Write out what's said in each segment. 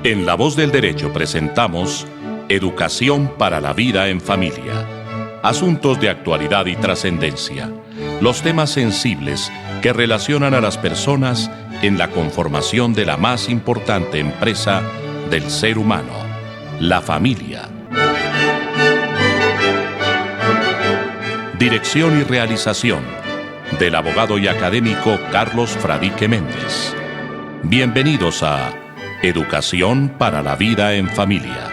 En La Voz del Derecho presentamos Educación para la Vida en Familia. Asuntos de actualidad y trascendencia. Los temas sensibles que relacionan a las personas en la conformación de la más importante empresa del ser humano, la familia. Dirección y realización del abogado y académico Carlos Fradique Méndez. Bienvenidos a Educación para la Vida en Familia.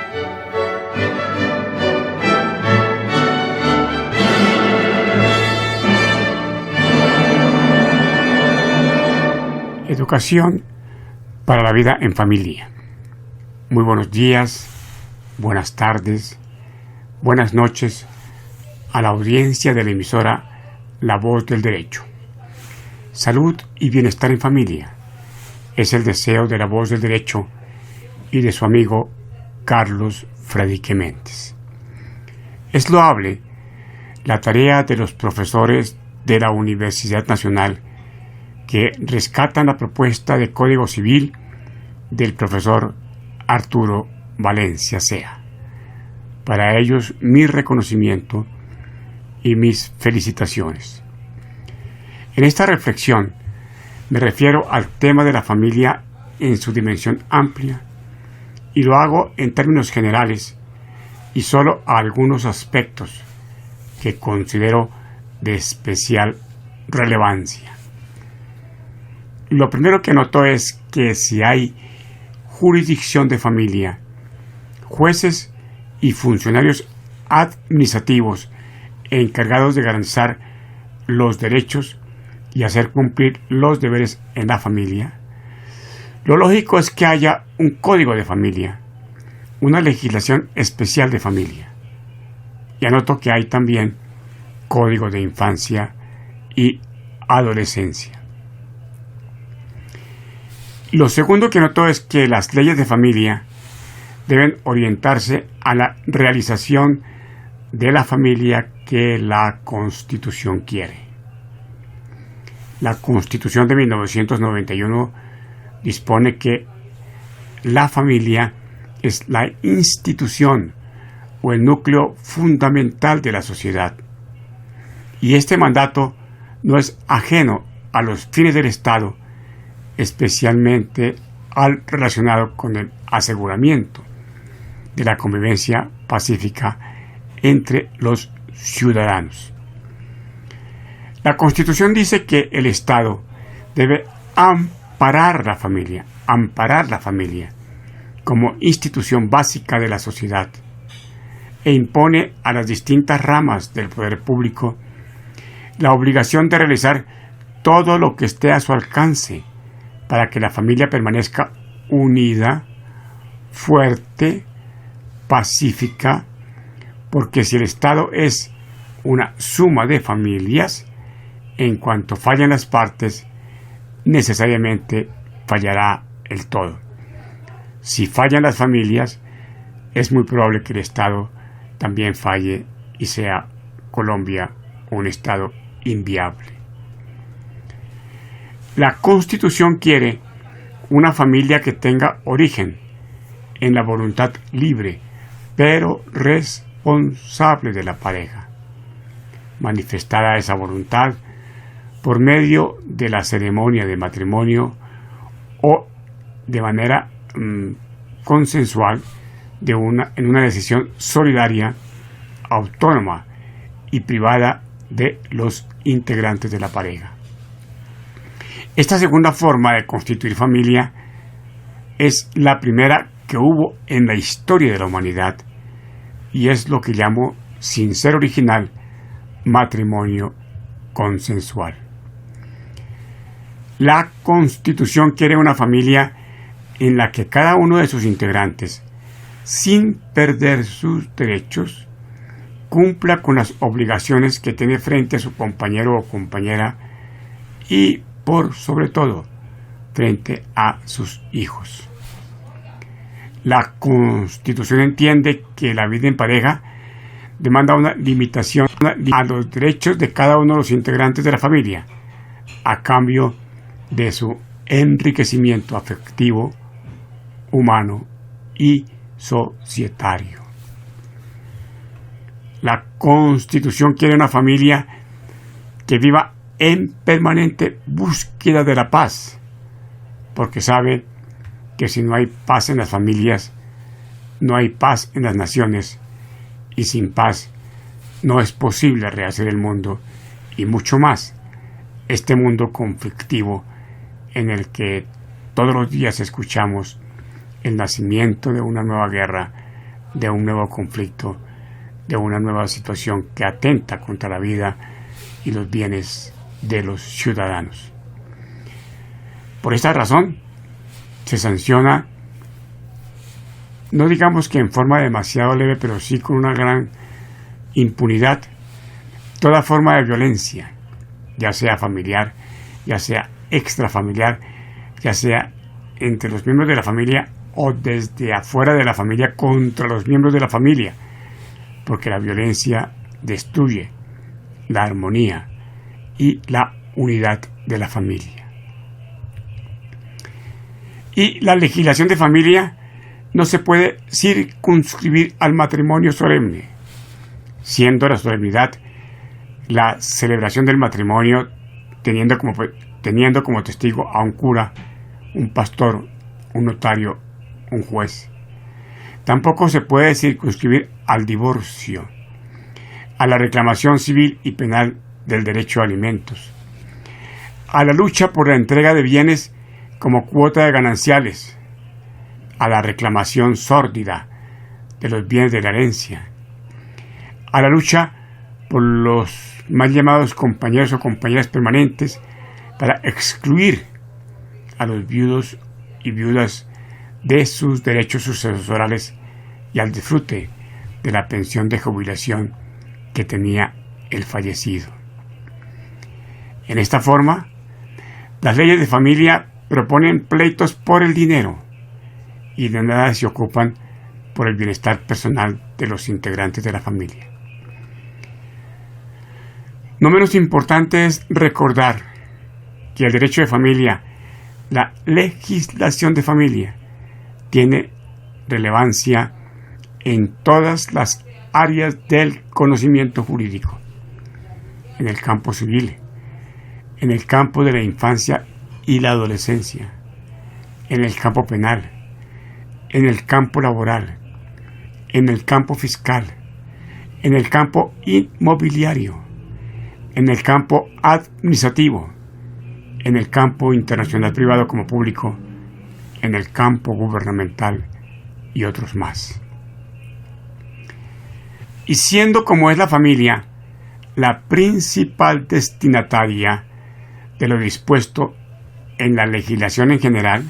Educación para la vida en familia. Muy buenos días, buenas tardes, buenas noches a la audiencia de la emisora La Voz del Derecho. Salud y bienestar en familia es el deseo de La Voz del Derecho y de su amigo Carlos Fradique Méndez. Es loable la tarea de los profesores de la Universidad Nacional que rescatan la propuesta de Código Civil del profesor Arturo Valencia Sea. Para ellos, mi reconocimiento y mis felicitaciones. En esta reflexión me refiero al tema de la familia en su dimensión amplia y lo hago en términos generales y solo a algunos aspectos que considero de especial relevancia. Lo primero que noto es que si hay jurisdicción de familia, jueces y funcionarios administrativos encargados de garantizar los derechos y hacer cumplir los deberes en la familia, lo lógico es que haya un código de familia, una legislación especial de familia. Y anoto que hay también código de infancia y adolescencia. Lo segundo que noto es que las leyes de familia deben orientarse a la realización de la familia que la Constitución quiere. La Constitución de 1991 dispone que la familia es la institución o el núcleo fundamental de la sociedad. Y este mandato no es ajeno a los fines del Estado, especialmente al relacionado con el aseguramiento de la convivencia pacífica entre los ciudadanos. La Constitución dice que el Estado debe amparar la familia como institución básica de la sociedad e impone a las distintas ramas del poder público la obligación de realizar todo lo que esté a su alcance para que la familia permanezca unida, fuerte, pacífica, porque si el Estado es una suma de familias, en cuanto fallan las partes, necesariamente fallará el todo. Si fallan las familias, es muy probable que el Estado también falle y sea Colombia un Estado inviable. La Constitución quiere una familia que tenga origen en la voluntad libre, pero responsable de la pareja. Manifestada esa voluntad por medio de la ceremonia de matrimonio o de manera consensual en una decisión solidaria, autónoma y privada de los integrantes de la pareja. Esta segunda forma de constituir familia es la primera que hubo en la historia de la humanidad y es lo que llamo, sin ser original, matrimonio consensual. La Constitución quiere una familia en la que cada uno de sus integrantes, sin perder sus derechos, cumpla con las obligaciones que tiene frente a su compañero o compañera y, por sobre todo, frente a sus hijos. La Constitución entiende que la vida en pareja demanda una limitación a los derechos de cada uno de los integrantes de la familia, a cambio de su enriquecimiento afectivo, humano y societario. La Constitución quiere una familia que viva en permanente búsqueda de la paz, porque sabe que si no hay paz en las familias, no hay paz en las naciones, y sin paz no es posible rehacer el mundo, y mucho más este mundo conflictivo en el que todos los días escuchamos el nacimiento de una nueva guerra, de un nuevo conflicto, de una nueva situación que atenta contra la vida y los bienes de los ciudadanos. Por esta razón, se sanciona, no digamos que en forma demasiado leve, pero sí con una gran impunidad, toda forma de violencia, ya sea familiar, ya sea extrafamiliar, ya sea entre los miembros de la familia o desde afuera de la familia contra los miembros de la familia, porque la violencia destruye la armonía y la unidad de la familia. Y la legislación de familia no se puede circunscribir al matrimonio solemne, siendo la solemnidad la celebración del matrimonio teniendo como testigo a un cura, un pastor, un notario, un juez. Tampoco se puede circunscribir al divorcio, a la reclamación civil y penal del derecho a alimentos, a la lucha por la entrega de bienes como cuota de gananciales, a la reclamación sórdida de los bienes de la herencia, a la lucha por los mal llamados compañeros o compañeras permanentes para excluir a los viudos y viudas de sus derechos sucesorales y al disfrute de la pensión de jubilación que tenía el fallecido. En esta forma, las leyes de familia proponen pleitos por el dinero y de nada se ocupan por el bienestar personal de los integrantes de la familia. No menos importante es recordar que el derecho de familia, la legislación de familia, tiene relevancia en todas las áreas del conocimiento jurídico, en el campo civil, en el campo de la infancia y la adolescencia, en el campo penal, en el campo laboral, en el campo fiscal, en el campo inmobiliario, en el campo administrativo, en el campo internacional privado como público, en el campo gubernamental y otros más. Y siendo como es la familia la principal destinataria de lo dispuesto en la legislación en general,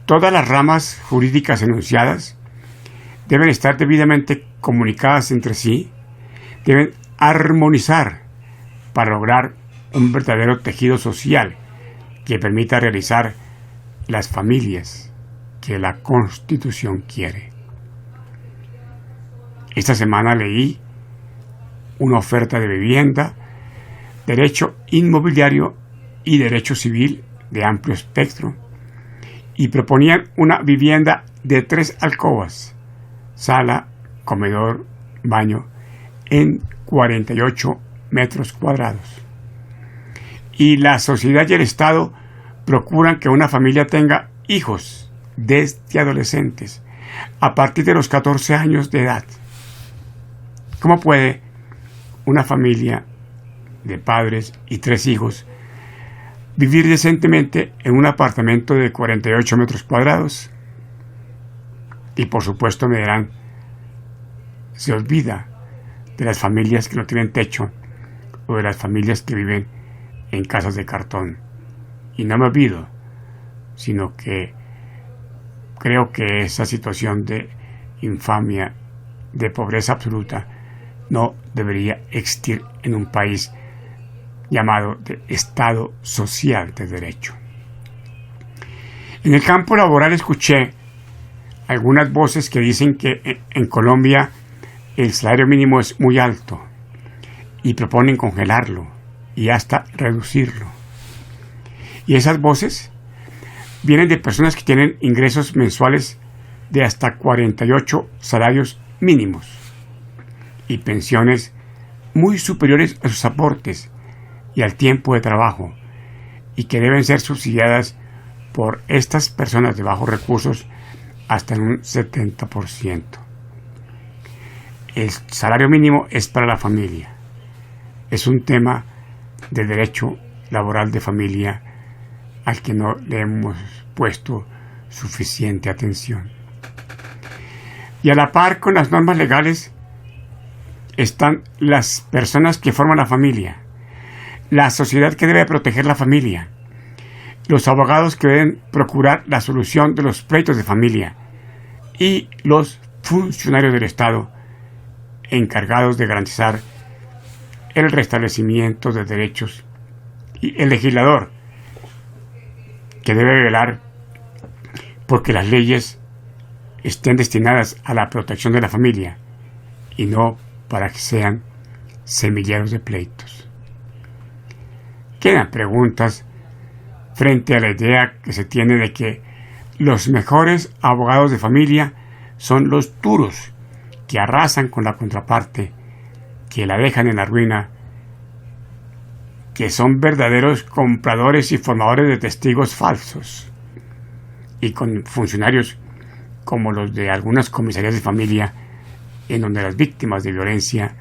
todas las ramas jurídicas enunciadas deben estar debidamente comunicadas entre sí, deben armonizar para lograr un verdadero tejido social que permita realizar las familias que la Constitución quiere. Esta semana leí una oferta de vivienda, derecho inmobiliario y derecho civil de amplio espectro, y proponían una vivienda de 3 alcobas, sala, comedor, baño, en 48 metros cuadrados. Y la sociedad y el Estado procuran que una familia tenga hijos desde adolescentes, a partir de los 14 años de edad. ¿Cómo puede una familia de padres y 3 hijos vivir decentemente en un apartamento de 48 metros cuadrados? Y por supuesto me dirán, se olvida de las familias que no tienen techo o de las familias que viven en casas de cartón. Y no me olvido, sino que creo que esa situación de infamia, de pobreza absoluta, no debería existir en un país llamado de Estado Social de Derecho. En el campo laboral escuché algunas voces que dicen que en Colombia el salario mínimo es muy alto y proponen congelarlo y hasta reducirlo. Y esas voces vienen de personas que tienen ingresos mensuales de hasta 48 salarios mínimos y pensiones muy superiores a sus aportes y al tiempo de trabajo, y que deben ser subsidiadas por estas personas de bajos recursos hasta en un 70%. El salario mínimo es para la familia. Es un tema de derecho laboral de familia al que no le hemos puesto suficiente atención. Y a la par con las normas legales están las personas que forman la familia, la sociedad que debe proteger la familia, los abogados que deben procurar la solución de los pleitos de familia y los funcionarios del Estado encargados de garantizar el restablecimiento de derechos, y el legislador que debe velar porque las leyes estén destinadas a la protección de la familia y no para que sean semilleros de pleitos. Quedan preguntas frente a la idea que se tiene de que los mejores abogados de familia son los duros, que arrasan con la contraparte, que la dejan en la ruina, que son verdaderos compradores y formadores de testigos falsos, y con funcionarios como los de algunas comisarías de familia, en donde las víctimas de violencia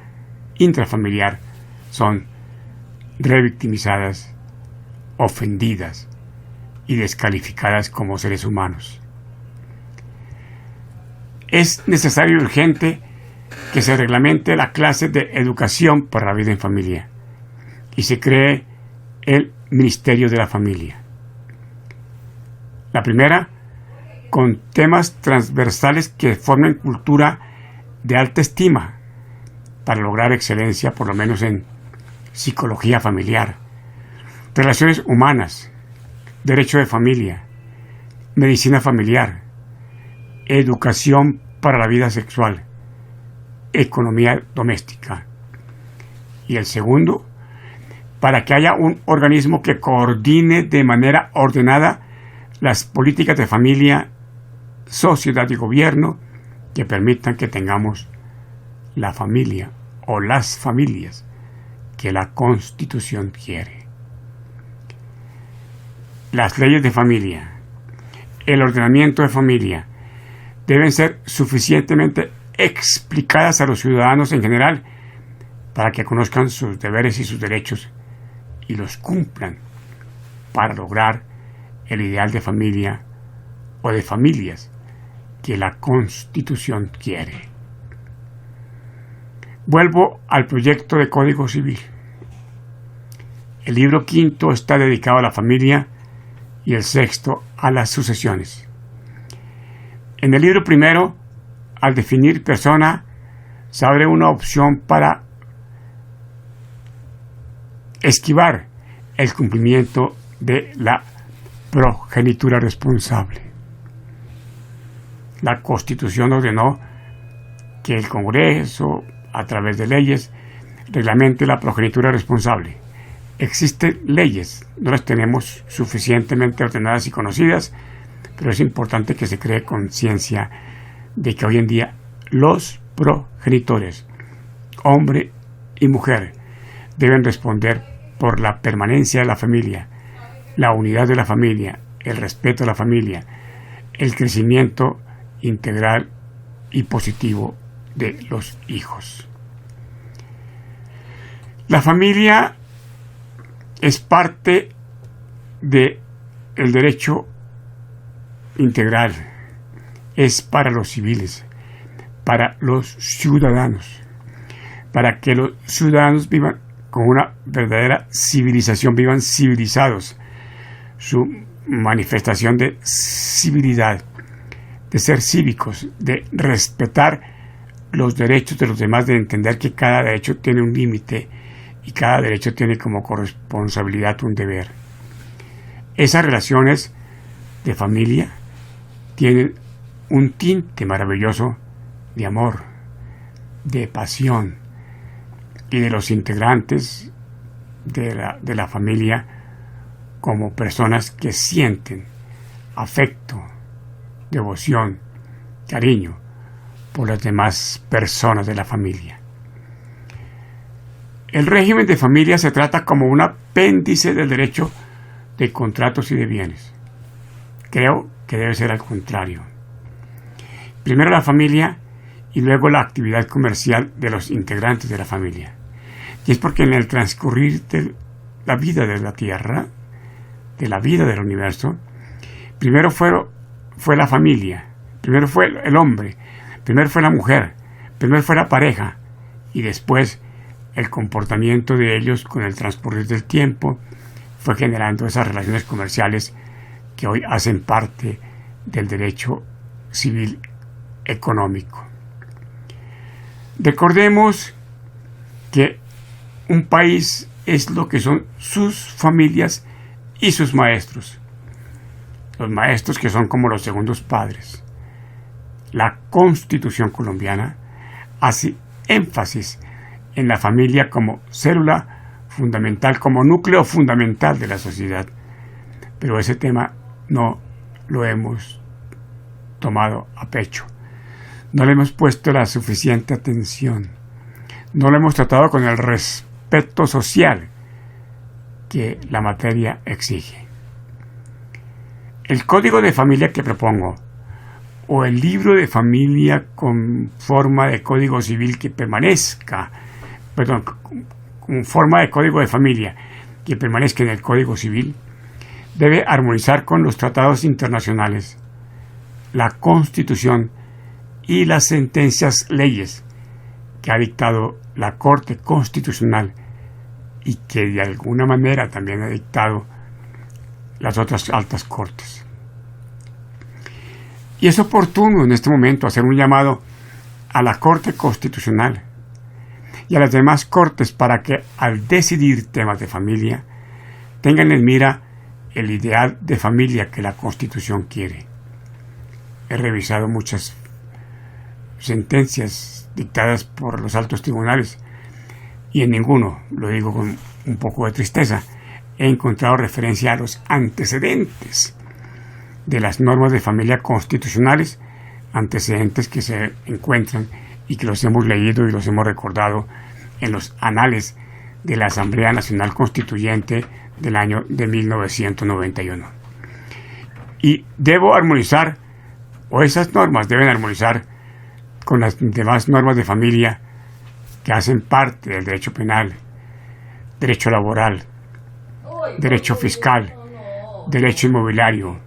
intrafamiliar son revictimizadas, ofendidas y descalificadas como seres humanos. Es necesario y urgente que se reglamente la clase de educación para la vida en familia y se cree el Ministerio de la Familia. La primera, con temas transversales que formen cultura de alta estima para lograr excelencia, por lo menos en psicología familiar, relaciones humanas, derecho de familia, medicina familiar, educación para la vida sexual, economía doméstica. Y el segundo, para que haya un organismo que coordine de manera ordenada las políticas de familia, sociedad y gobierno que permitan que tengamos la familia o las familias que la Constitución quiere. Las leyes de familia, el ordenamiento de familia, deben ser suficientemente explicadas a los ciudadanos en general para que conozcan sus deberes y sus derechos y los cumplan para lograr el ideal de familia o de familias que la Constitución quiere. Vuelvo al proyecto de Código Civil. El libro quinto está dedicado a la familia y el sexto a las sucesiones. En el libro primero, al definir persona, se abre una opción para esquivar el cumplimiento de la progenitura responsable. La Constitución ordenó que el Congreso, a través de leyes, reglamente la progenitura responsable. Existen leyes, no las tenemos suficientemente ordenadas y conocidas, pero es importante que se cree conciencia de que hoy en día los progenitores, hombre y mujer, deben responder por la permanencia de la familia, la unidad de la familia, el respeto a la familia, el crecimiento integral y positivo de los hijos. La familia es parte del derecho integral, es para los civiles, para los ciudadanos, para que los ciudadanos vivan con una verdadera civilización, vivan civilizados. Su manifestación de civilidad, de ser cívicos, de respetar los derechos de los demás, de entender que cada derecho tiene un límite y cada derecho tiene como corresponsabilidad un deber. Esas relaciones de familia tienen un tinte maravilloso de amor, de pasión, y de los integrantes de la familia como personas que sienten afecto, devoción cariño por las demás personas de la familia. El régimen de familia se trata como un apéndice del derecho de contratos y de bienes. Creo que debe ser al contrario. Primero la familia y luego la actividad comercial de los integrantes de la familia. Y es porque en el transcurrir de la vida de la Tierra, de la vida del universo, primero fue la familia, primero fue el hombre, primero fue la mujer, primero fue la pareja y después el comportamiento de ellos con el transcurrir del tiempo fue generando esas relaciones comerciales que hoy hacen parte del derecho civil económico. Recordemos que un país es lo que son sus familias y sus maestros. Los maestros que son como los segundos padres. La Constitución colombiana hace énfasis en la familia como célula fundamental, como núcleo fundamental de la sociedad. Pero ese tema no lo hemos tomado a pecho. No le hemos puesto la suficiente atención. No lo hemos tratado con el respeto social que la materia exige. El código de familia que propongo, o el libro de familia con forma de código civil que permanezca, con forma de código de familia que permanezca en el Código Civil, debe armonizar con los tratados internacionales, la Constitución y las sentencias leyes que ha dictado la Corte Constitucional y que de alguna manera también ha dictado las otras altas cortes. Y es oportuno en este momento hacer un llamado a la Corte Constitucional y a las demás cortes para que al decidir temas de familia tengan en mira el ideal de familia que la Constitución quiere. He revisado muchas sentencias dictadas por los altos tribunales y en ninguno, lo digo con un poco de tristeza, he encontrado referencia a los antecedentes de las normas de familia constitucionales, antecedentes que se encuentran y que los hemos leído y los hemos recordado en los anales de la Asamblea Nacional Constituyente del año de 1991. Y debo armonizar, o esas normas deben armonizar con las demás normas de familia que hacen parte del derecho penal, derecho laboral, derecho fiscal, derecho inmobiliario,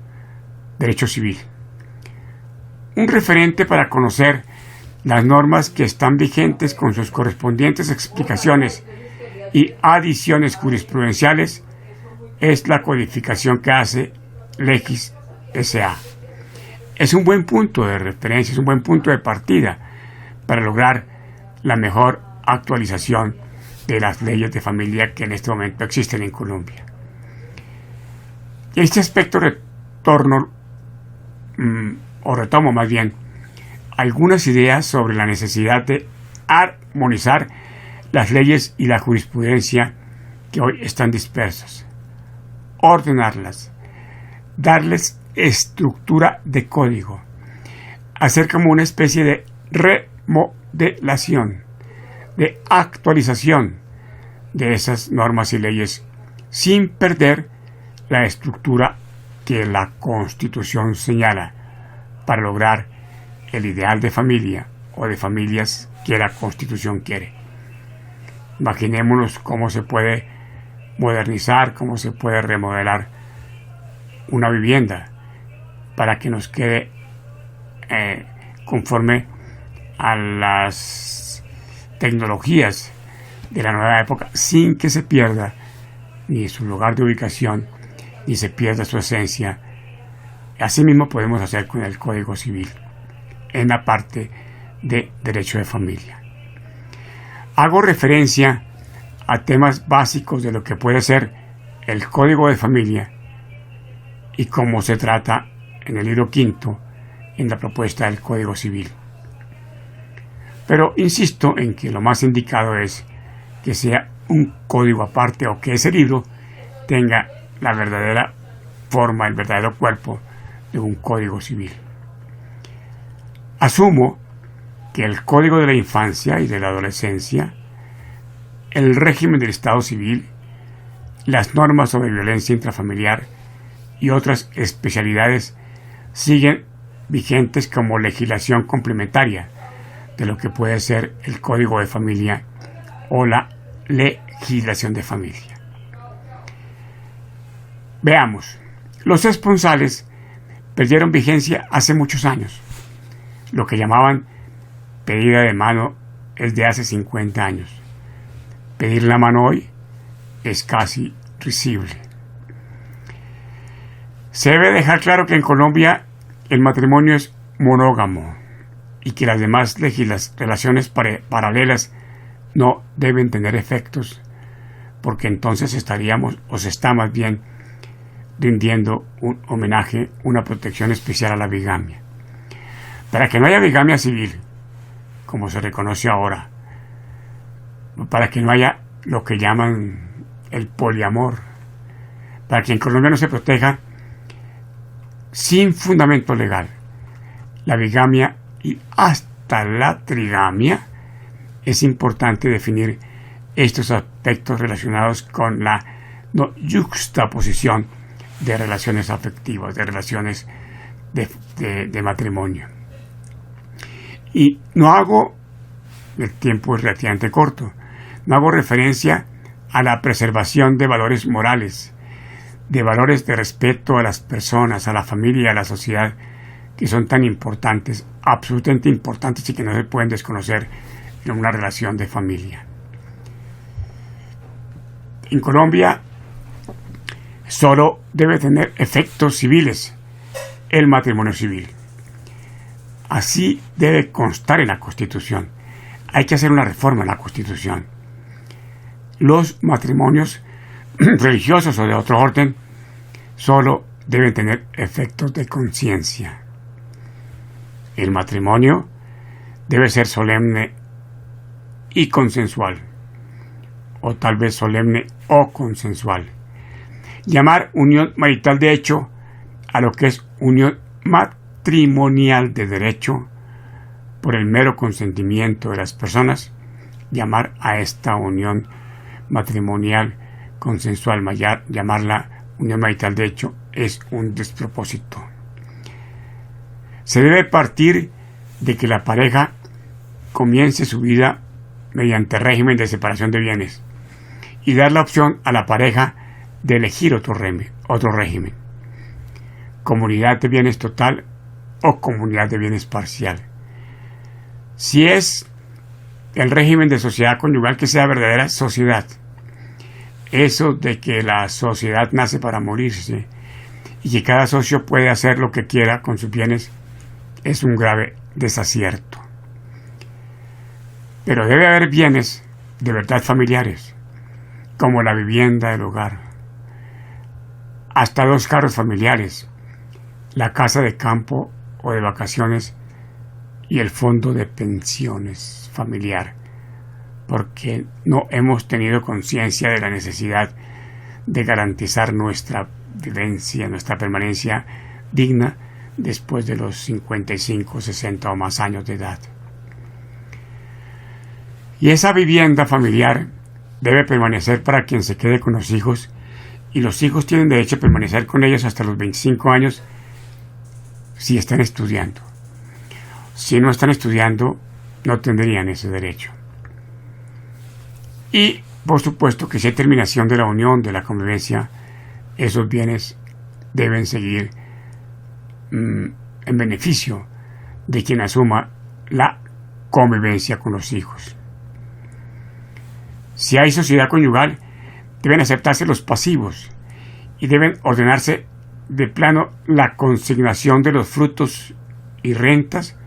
derecho civil. Un referente para conocer las normas que están vigentes con sus correspondientes explicaciones y adiciones jurisprudenciales es la codificación que hace Legis S.A. Es un buen punto de referencia, es un buen punto de partida para lograr la mejor actualización de las leyes de familia que en este momento existen en Colombia. Y este aspecto retomo más bien algunas ideas sobre la necesidad de armonizar las leyes y la jurisprudencia que hoy están dispersas, ordenarlas, darles estructura de código, hacer como una especie de remodelación, de actualización de esas normas y leyes sin perder la estructura que la Constitución señala para lograr el ideal de familia o de familias que la Constitución quiere. Imaginémonos cómo se puede modernizar, cómo se puede remodelar una vivienda para que nos quede conforme a las tecnologías de la nueva época, sin que se pierda ni su lugar de ubicación, ni se pierda su esencia. Asimismo podemos hacer con el Código Civil en la parte de derecho de familia. Hago referencia a temas básicos de lo que puede ser el Código de Familia y cómo se trata en el libro quinto en la propuesta del Código Civil. Pero insisto en que lo más indicado es que sea un código aparte o que ese libro tenga la verdadera forma, el verdadero cuerpo de un Código Civil. Asumo que el Código de la Infancia y de la Adolescencia, el régimen del Estado Civil, las normas sobre violencia intrafamiliar y otras especialidades siguen vigentes como legislación complementaria de lo que puede ser el Código de Familia o la legislación de familia. Veamos, los esponsales perdieron vigencia hace muchos años. Lo que llamaban pedida de mano es de hace 50 años. Pedir la mano hoy es casi risible. Se debe dejar claro que en Colombia el matrimonio es monógamo y que las demás relaciones paralelas no deben tener efectos, porque entonces estaríamos, o se está más bien, rindiendo un homenaje, una protección especial a la bigamia. Para que no haya bigamia civil, como se reconoce ahora, para que no haya lo que llaman el poliamor, para que en Colombia no se proteja sin fundamento legal la bigamia y hasta la trigamia, es importante definir estos aspectos relacionados con la no yuxtaposición de relaciones afectivas, de relaciones de matrimonio. Y no hago, el tiempo es relativamente corto, no hago referencia a la preservación de valores morales, de valores de respeto a las personas, a la familia y a la sociedad, que son tan importantes, absolutamente importantes y que no se pueden desconocer en una relación de familia. En Colombia solo debe tener efectos civiles el matrimonio civil. Así debe constar en la Constitución. Hay que hacer una reforma en la Constitución. Los matrimonios religiosos o de otro orden solo deben tener efectos de conciencia. El matrimonio debe ser solemne y consensual, o tal vez solemne o consensual. Llamar unión marital de hecho a lo que es unión matrimonial de derecho por el mero consentimiento de las personas, llamar a esta unión matrimonial consensual, llamarla unión marital de hecho, es un despropósito. Se debe partir de que la pareja comience su vida mediante régimen de separación de bienes y dar la opción a la pareja de elegir otro régimen, comunidad de bienes total o comunidad de bienes parcial. Si es el régimen de sociedad conyugal, que sea verdadera sociedad. Eso de que la sociedad nace para morirse y que cada socio puede hacer lo que quiera con sus bienes es un grave desacierto. Pero debe haber bienes de verdad familiares, como la vivienda del hogar, hasta 2 carros familiares, la casa de campo o de vacaciones y el fondo de pensiones familiar, porque no hemos tenido conciencia de la necesidad de garantizar nuestra vivencia, nuestra permanencia digna después de los 55, 60 o más años de edad. Y esa vivienda familiar debe permanecer para quien se quede con los hijos, y los hijos tienen derecho a permanecer con ellos hasta los 25 años si están estudiando. Si no están estudiando, no tendrían ese derecho. Y, por supuesto, que si hay terminación de la unión, de la convivencia, esos bienes deben seguir en beneficio de quien asuma la convivencia con los hijos. Si hay sociedad conyugal, deben aceptarse los pasivos y deben ordenarse de plano la consignación de los frutos y rentas,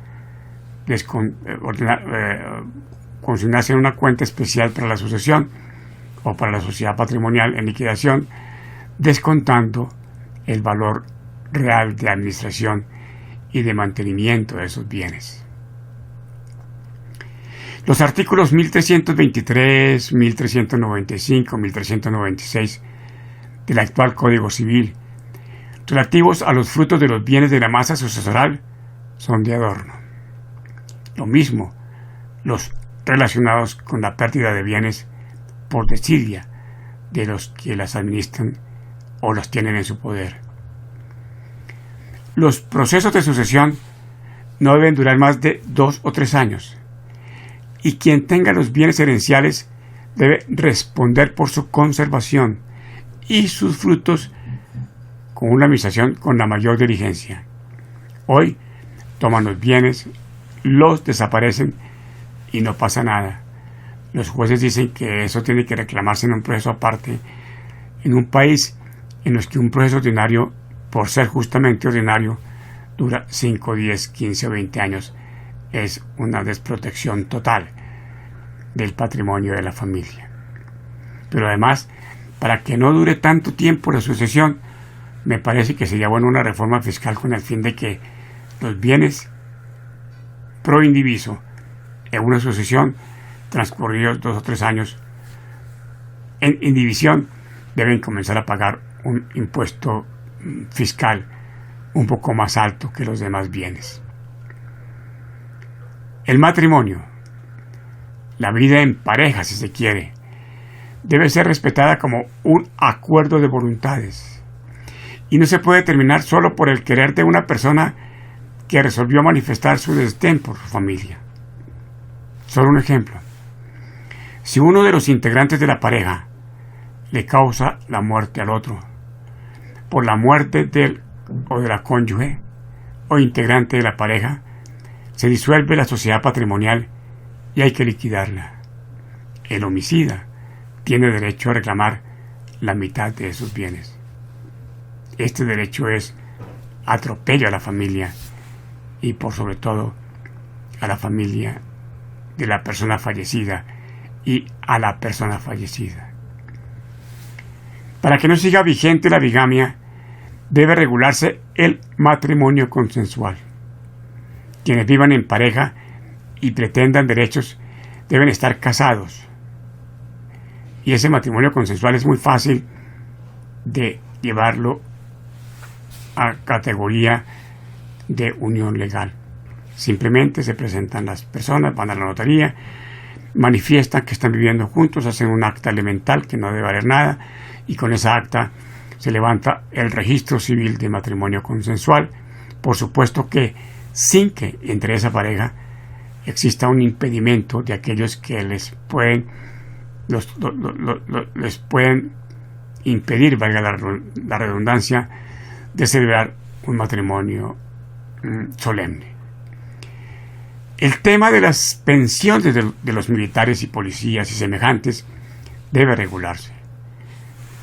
consignarse en una cuenta especial para la sucesión o para la sociedad patrimonial en liquidación, descontando el valor real de administración y de mantenimiento de esos bienes. Los artículos 1323, 1395, 1396 del actual Código Civil, relativos a los frutos de los bienes de la masa sucesoral, son de adorno. Lo mismo los relacionados con la pérdida de bienes por desidia de los que las administran o las tienen en su poder. Los procesos de sucesión no deben durar más de 2 o 3 años, y quien tenga los bienes herenciales debe responder por su conservación y sus frutos con una administración con la mayor diligencia. Hoy toman los bienes, los desaparecen y no pasa nada. Los jueces dicen que eso tiene que reclamarse en un proceso aparte, en un país en los que un proceso ordinario, por ser justamente ordinario, dura 5, 10, 15 o 20 años. Es una desprotección total del patrimonio de la familia. Pero además, para que no dure tanto tiempo la sucesión, me parece que sería bueno una reforma fiscal con el fin de que los bienes pro indiviso en una sucesión transcurridos 2 o 3 años en división deben comenzar a pagar un impuesto fiscal un poco más alto que los demás bienes. El matrimonio, la vida en pareja si se quiere, debe ser respetada como un acuerdo de voluntades y no se puede terminar solo por el querer de una persona que resolvió manifestar su desdén por su familia. Solo un ejemplo. Si uno de los integrantes de la pareja le causa la muerte al otro, por la muerte del o de la cónyuge o integrante de la pareja, se disuelve la sociedad patrimonial y hay que liquidarla. El homicida tiene derecho a reclamar la mitad de esos bienes. Este derecho es atropello a la familia y por sobre todo a la familia de la persona fallecida y a la persona fallecida. Para que no siga vigente la bigamia, debe regularse el matrimonio consensual. Quienes vivan en pareja y pretendan derechos deben estar casados. Y ese matrimonio consensual es muy fácil de llevarlo a categoría de unión legal. Simplemente se presentan las personas, van a la notaría, manifiestan que están viviendo juntos, hacen un acta elemental que no debe valer nada, y con esa acta se levanta el registro civil de matrimonio consensual, por supuesto que sin que entre esa pareja exista un impedimento de aquellos que les pueden impedir, valga la redundancia, de celebrar un matrimonio solemne. El tema de las pensiones de los militares y policías y semejantes debe regularse.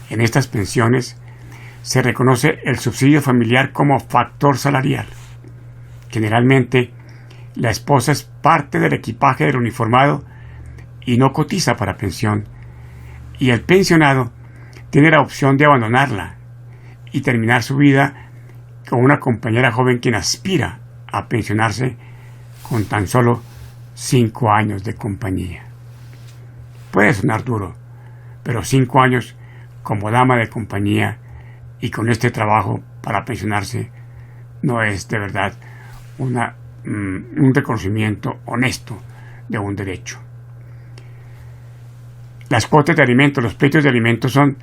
En estas pensiones se reconoce el subsidio familiar como factor salarial. Generalmente, la esposa es parte del equipaje del uniformado y no cotiza para pensión, y el pensionado tiene la opción de abandonarla y terminar su vida con una compañera joven quien aspira a pensionarse con tan solo 5 años de compañía. Puede sonar duro, pero 5 años como dama de compañía y con este trabajo para pensionarse no es de verdad un reconocimiento honesto de un derecho. Las cuotas de alimentos, los pleitos de alimentos son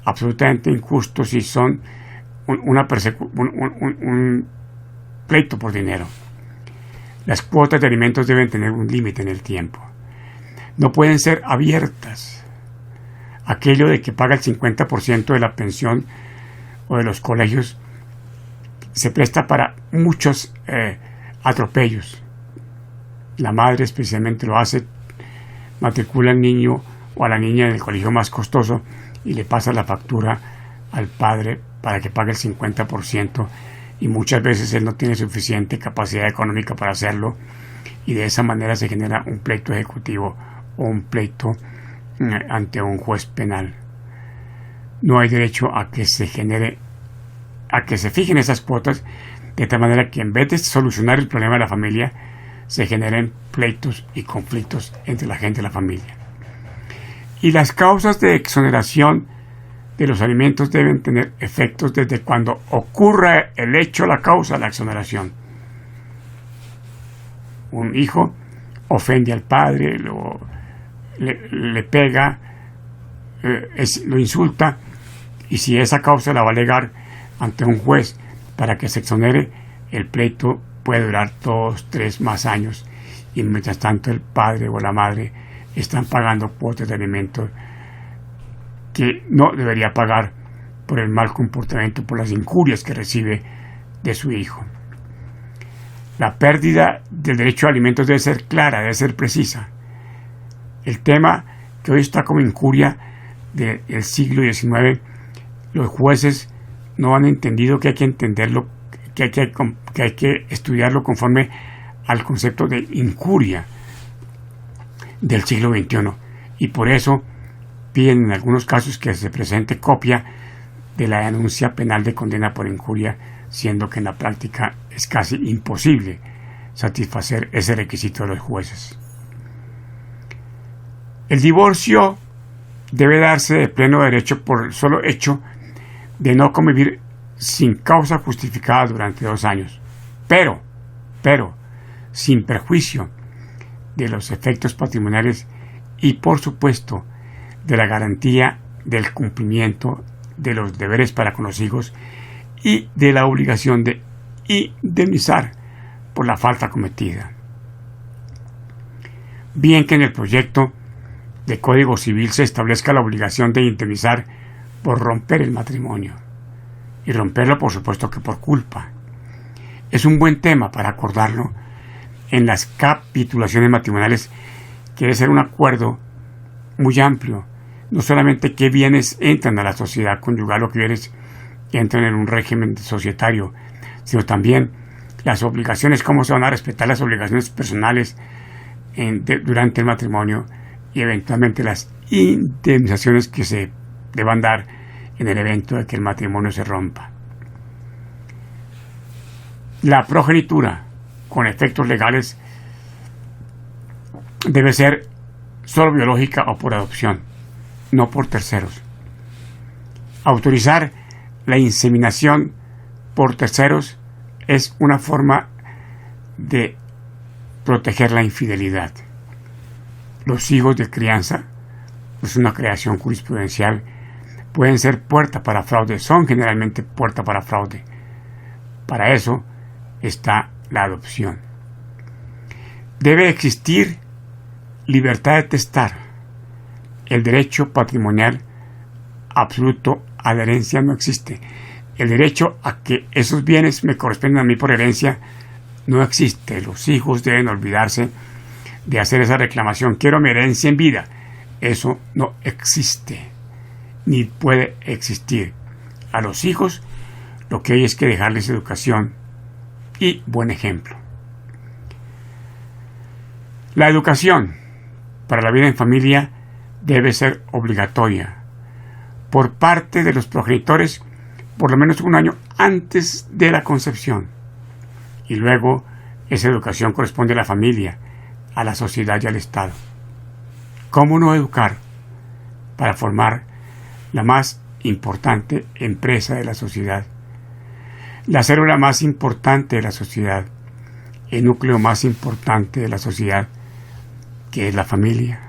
absolutamente injustos y son un pleito por dinero. Las cuotas de alimentos deben tener un límite en el tiempo. No pueden ser abiertas. Aquello de que paga el 50% de la pensión o de los colegios se presta para muchos atropellos. La madre especialmente lo hace, matricula al niño o a la niña en el colegio más costoso y le pasa la factura al padre para que pague el 50%, y muchas veces él no tiene suficiente capacidad económica para hacerlo, y de esa manera se genera un pleito ejecutivo o un pleito ante un juez penal. No hay derecho a que se fijen esas cuotas de tal manera que en vez de solucionar el problema de la familia se generen pleitos y conflictos entre la gente de la familia. Y las causas de exoneración de los alimentos deben tener efectos desde cuando ocurra el hecho, la causa de la exoneración. Un hijo ofende al padre, le pega, lo insulta, y si esa causa la va a alegar ante un juez para que se exonere, el pleito puede durar 2, 3 más años, y mientras tanto el padre o la madre están pagando cuotas de alimentos que no debería pagar por el mal comportamiento, por las injurias que recibe de su hijo. La pérdida del derecho a alimentos debe ser clara, debe ser precisa. El tema que hoy está como incuria del siglo XIX, los jueces no han entendido que hay que entenderlo, que hay que estudiarlo conforme al concepto de incuria del siglo XXI, y por eso piden en algunos casos que se presente copia de la denuncia penal de condena por incuria, siendo que en la práctica es casi imposible satisfacer ese requisito de los jueces. El divorcio debe darse de pleno derecho por el solo hecho de no convivir sin causa justificada durante 2 años, pero sin perjuicio de los efectos patrimoniales y, por supuesto, de la garantía del cumplimiento de los deberes para con los hijos y de la obligación de indemnizar por la falta cometida. Bien que en el proyecto de Código Civil se establezca la obligación de indemnizar por romper el matrimonio, y romperlo por supuesto que por culpa. Es un buen tema para acordarlo en las capitulaciones matrimoniales, que debe ser un acuerdo muy amplio, no solamente qué bienes entran a la sociedad conyugal o qué bienes entran en un régimen societario, sino también las obligaciones, cómo se van a respetar las obligaciones personales durante el matrimonio, y eventualmente las indemnizaciones que se deban dar en el evento de que el matrimonio se rompa. La progenitura con efectos legales debe ser solo biológica o por adopción, no por terceros. Autorizar la inseminación por terceros es una forma de proteger la infidelidad. Los hijos de crianza, es una creación jurisprudencial, pueden ser puerta para fraude, son generalmente puerta para fraude. Para eso está la adopción. Debe existir libertad de testar. El derecho patrimonial absoluto a la herencia no existe. El derecho a que esos bienes me corresponden a mí por herencia no existe. Los hijos deben olvidarse de hacer esa reclamación. Quiero mi herencia en vida. Eso no existe, ni puede existir. A los hijos lo que hay es que dejarles educación y buen ejemplo. La educación para la vida en familia debe ser obligatoria por parte de los progenitores por lo menos 1 año antes de la concepción, y luego esa educación corresponde a la familia, a la sociedad y al Estado. ¿Cómo no educar para formar la más importante empresa de la sociedad, la célula más importante de la sociedad, el núcleo más importante de la sociedad, que es la familia?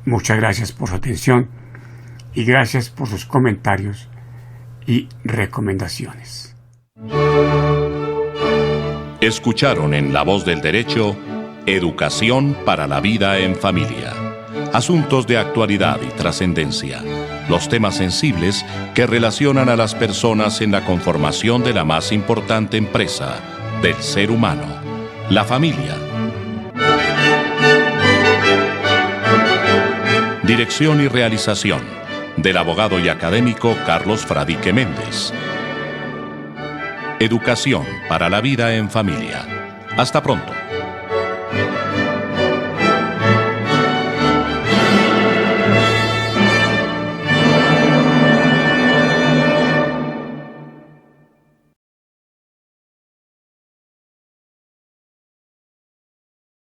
Muchas gracias por su atención y gracias por sus comentarios y recomendaciones. Escucharon en La Voz del Derecho Educación para la Vida en Familia. Asuntos de actualidad y trascendencia. Los temas sensibles que relacionan a las personas en la conformación de la más importante empresa del ser humano, la familia. Dirección y realización del abogado y académico Carlos Fradique Méndez. Educación para la vida en familia. Hasta pronto.